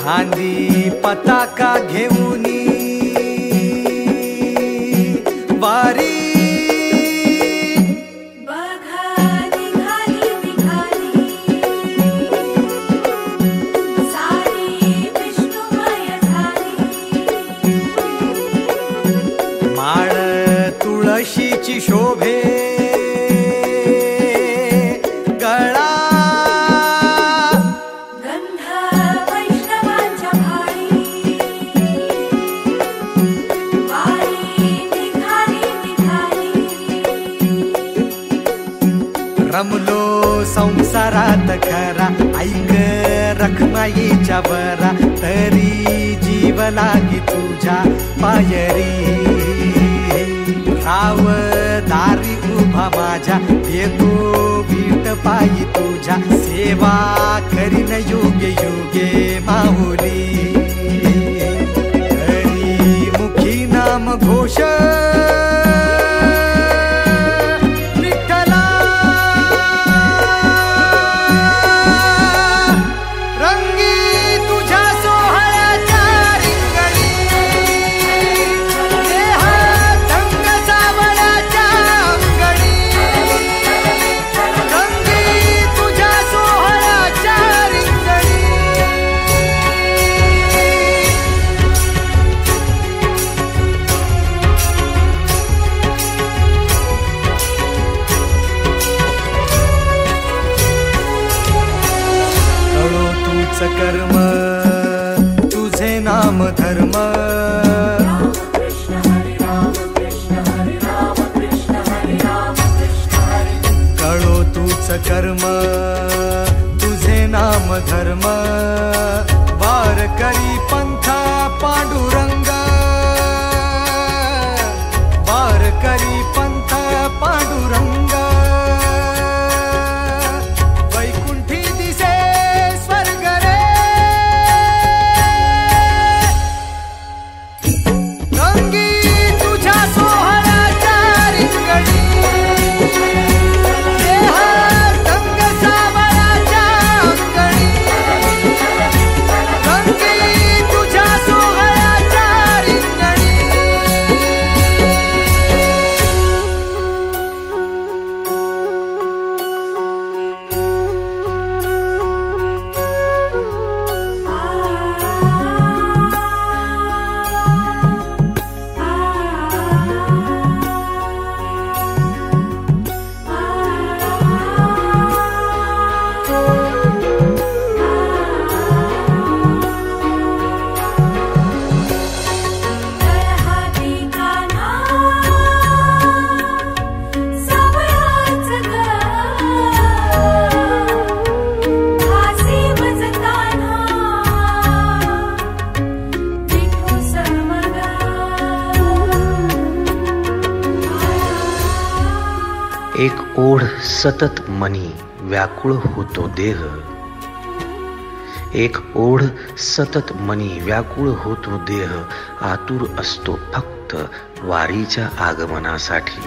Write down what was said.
खांदी पताका घेऊनी वारी तुळशीची शोभे गळा गंध वैष्णवांच्या भाळी वारी निघाली रमलो संसारात खरा ऐक रखमाईच्या बरा तरी जीव लागी तुझ्या पायरी राव दारी उभा माझ्या येतो बीट पायी तुझ्या सेवा करीन योगे योगे माहुली हरी मुखी नाम घोष कर्म तुझे नाम धर्म कळो तूच कर्म तुझे नाम धर्म वार करी पंथा पांडुरंग वार करी पंथा पांडुरंग एक ओढ सतत मनी व्याकुळ होतो देह एक ओढ सतत मनी व्याकुळ होतो देह आतुर असतो फक्त वारीच्या आगमनासाठी